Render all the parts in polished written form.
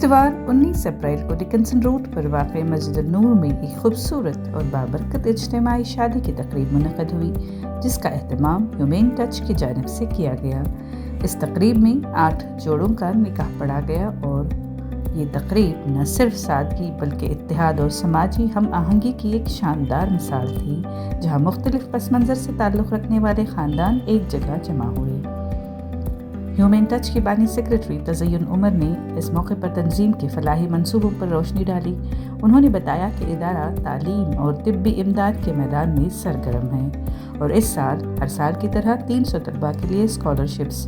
اتوار 19 اپریل کو Dickinson road پر واقع مسجد النور میں ایک خوبصورت اور بابرکت اجتماعی شادی کی تقریب منعقد ہوئی، جس کا اہتمام ہیومین ٹچ کی جانب سے کیا گیا۔ اس تقریب میں 8 جوڑوں کا نکاح پڑھا گیا اور یہ تقریب نہ صرف سادگی بلکہ اتحاد اور سماجی ہم آہنگی کی ایک شاندار مثال تھی، جہاں مختلف پس منظر سے تعلق رکھنے والے خاندان ایک جگہ جمع ہوئے۔ ہیومین ٹچ کی بانی سیکرٹری تزین عمر نے اس موقع پر تنظیم کے فلاحی منصوبوں پر روشنی ڈالی۔ انہوں نے بتایا کہ ادارہ تعلیم اور طبی امداد کے میدان میں سرگرم ہے اور اس سال ہر سال کی طرح 300 طلباء کے لیے اسکالرشپس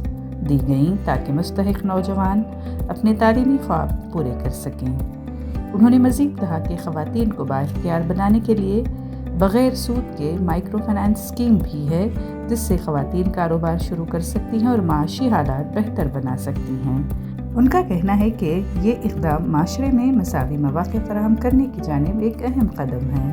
دی گئیں تاکہ مستحق نوجوان اپنے تعلیمی خواب پورے کر سکیں۔ انہوں نے مزید کہا کہ خواتین کو بااختیار بنانے کے لیے بغیر سود کے مائکرو فائنانس اسکیم بھی ہے، جس سے خواتین کاروبار شروع کر سکتی ہیں اور معاشی حالات بہتر بنا سکتی ہیں۔ ان کا کہنا ہے کہ یہ اقدام معاشرے میں مساوی مواقع فراہم کرنے کی جانب ایک اہم قدم ہے۔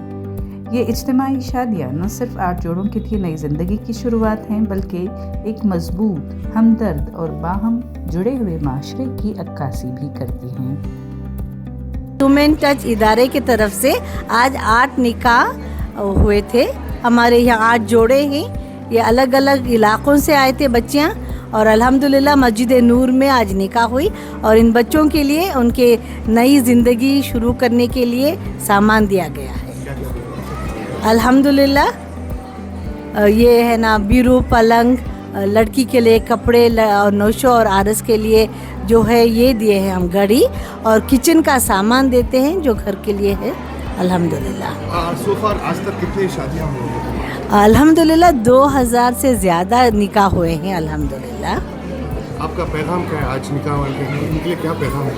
یہ اجتماعی شادیاں نہ صرف 8 جوڑوں کے لیے نئی زندگی کی شروعات ہیں بلکہ ایک مضبوط، ہمدرد اور باہم جڑے ہوئے معاشرے کی عکاسی بھی کرتی ہیں۔ ہیومین ٹچ ادارے کی طرف سے آج 8 نکاح ہوئے تھے۔ ہمارے یہاں 8 جوڑے ہیں، یہ الگ الگ علاقوں سے آئے تھے بچیاں، اور الحمدللہ مسجد نور میں آج نکاح ہوئی اور ان بچوں کے لیے ان کے نئی زندگی شروع کرنے کے لیے سامان دیا گیا ہے۔ الحمدللہ یہ ہے نا بیرو، پلنگ، لڑکی کے لیے کپڑے اور نوشو اور عارس کے لیے جو ہے یہ دیے ہیں ہم گھڑی، اور کچن کا سامان دیتے ہیں جو گھر کے لیے ہے۔ الحمدللہ سو فار آج تک کتنی شادیاں ہوئی ہیں؟ الحمدللہ 2000 سے زیادہ نکاح ہوئے ہیں الحمدللہ۔ آپ کا پیغام کیا ہے آج نکاح والے ان کے لیے؟ کیا پیغام ہے؟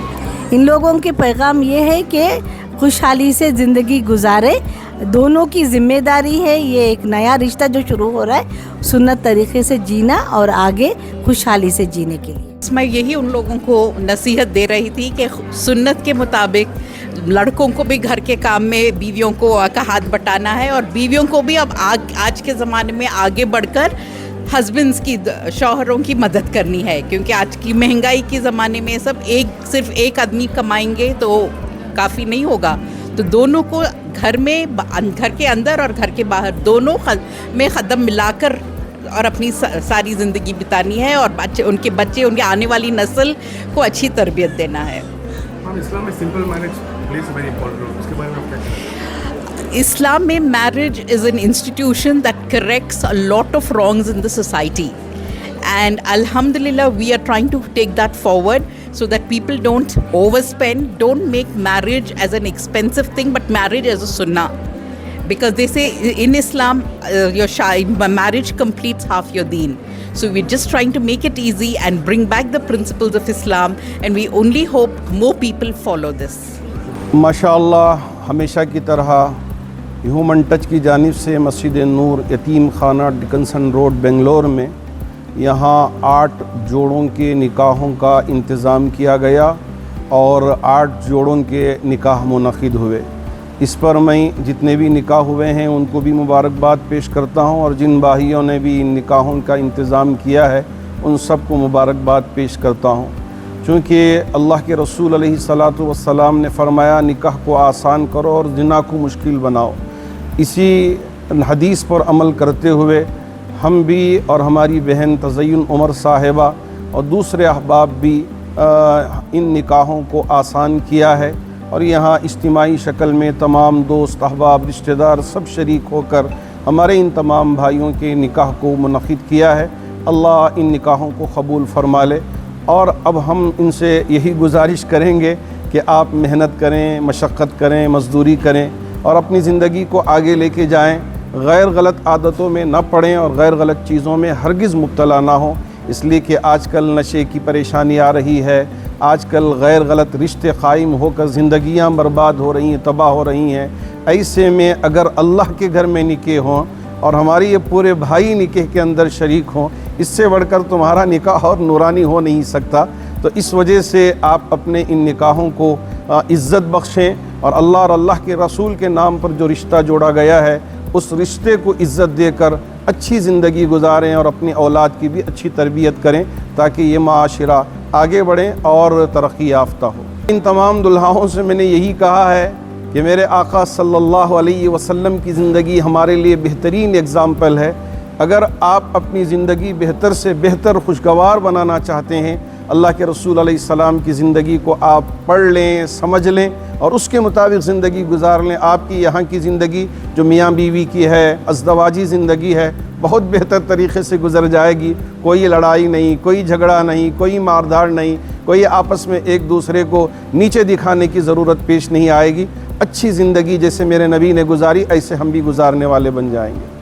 ان لوگوں کے پیغام یہ ہے کہ خوشحالی سے زندگی گزارے، دونوں کی ذمہ داری ہے، یہ ایک نیا رشتہ جو شروع ہو رہا ہے سنت طریقے سے جینا اور آگے خوشحالی سے جینے کے لیے۔ میں یہی ان لوگوں کو نصیحت دے رہی تھی کہ سنت کے مطابق لڑکوں کو بھی گھر کے کام میں بیویوں کو کا ہاتھ بٹانا ہے، اور بیویوں کو بھی اب آج کے زمانے میں آگے بڑھ کر ہسبینڈس کی، شوہروں کی مدد کرنی ہے، کیونکہ آج کی مہنگائی کے زمانے میں صرف ایک آدمی کمائیں گے تو کافی نہیں ہوگا، تو دونوں کو گھر کے اندر اور گھر کے باہر دونوں میں قدم ملا کر اور اپنی ساری زندگی بتانی ہے، اور ان کے آنے والی نسل کو اچھی تربیت دینا ہے۔ اسلام میں simple marriage plays very important role, اس کے بارے میں آپ کیا کہتے ہیں؟ اسلام میں marriage is an institution that corrects a lot of wrongs in the society, and alhamdulillah we are trying to take that forward so that people don't overspend, don't make marriage as an expensive thing, but marriage as a sunnah, because they say in Islam your marriage completes half your deen. So we're just trying to make it easy and bring back the principles of Islam, and we only hope more people follow this. ماشاءاللہ ہمیشہ کی طرح human touch کی جانب سے مسجد نور یتیم خانہ Dickinson road Bangalore میں یہاں 8 جوڑوں کے نکاحوں کا انتظام کیا گیا اور 8 جوڑوں کے نکاح منعقد ہوئے۔ اس پر میں جتنے بھی نکاح ہوئے ہیں ان کو بھی مبارکباد پیش کرتا ہوں، اور جن بھائیوں نے بھی ان نکاحوں کا انتظام کیا ہے ان سب کو مبارکباد پیش کرتا ہوں، چونکہ اللہ کے رسول علیہ الصلاۃ والسلام نے فرمایا نکاح کو آسان کرو اور زنا کو مشکل بناؤ۔ اسی حدیث پر عمل کرتے ہوئے ہم بھی اور ہماری بہن تزین عمر صاحبہ اور دوسرے احباب بھی ان نکاحوں کو آسان کیا ہے، اور یہاں اجتماعی شکل میں تمام دوست احباب رشتہ دار سب شریک ہو کر ہمارے ان تمام بھائیوں کے نکاح کو منعقد کیا ہے۔ اللہ ان نکاحوں کو قبول فرما لے، اور اب ہم ان سے یہی گزارش کریں گے کہ آپ محنت کریں، مشقت کریں، مزدوری کریں اور اپنی زندگی کو آگے لے کے جائیں، غیر غلط عادتوں میں نہ پڑیں اور غیر غلط چیزوں میں ہرگز مبتلا نہ ہوں، اس لیے کہ آج کل نشے کی پریشانی آ رہی ہے، آج کل غیر غلط رشتے قائم ہو کر زندگیاں برباد ہو رہی ہیں، تباہ ہو رہی ہیں۔ ایسے میں اگر اللہ کے گھر میں نکاح ہوں اور ہمارے یہ پورے بھائی نکاح کے اندر شریک ہوں، اس سے بڑھ کر تمہارا نکاح اور نورانی ہو نہیں سکتا۔ تو اس وجہ سے آپ اپنے ان نکاحوں کو عزت بخشیں، اور اللہ کے رسول کے نام پر جو رشتہ جوڑا گیا ہے اس رشتے کو عزت دے کر اچھی زندگی گزاریں اور اپنی اولاد کی بھی اچھی تربیت کریں، تاکہ یہ معاشرہ آگے بڑھیں اور ترقی یافتہ ہو۔ ان تمام دلہاؤں سے میں نے یہی کہا ہے کہ میرے آقا صلی اللہ علیہ وسلم کی زندگی ہمارے لیے بہترین اگزامپل ہے. اگر آپ اپنی زندگی بہتر سے بہتر خوشگوار بنانا چاہتے ہیں، اللہ کے رسول علیہ السلام کی زندگی کو آپ پڑھ لیں، سمجھ لیں اور اس کے مطابق زندگی گزار لیں. آپ کی یہاں کی زندگی جو میاں بیوی کی ہے، ازدواجی زندگی ہے، بہت بہتر طریقے سے گزر جائے گی. کوئی لڑائی نہیں، کوئی جھگڑا نہیں، کوئی ماردھاڑ نہیں، کوئی آپس میں ایک دوسرے کو نیچے دکھانے کی ضرورت پیش نہیں آئے گی. اچھی زندگی جیسے میرے نبی نے گزاری، ایسے ہم بھی گزارنے والے بن جائیں گے.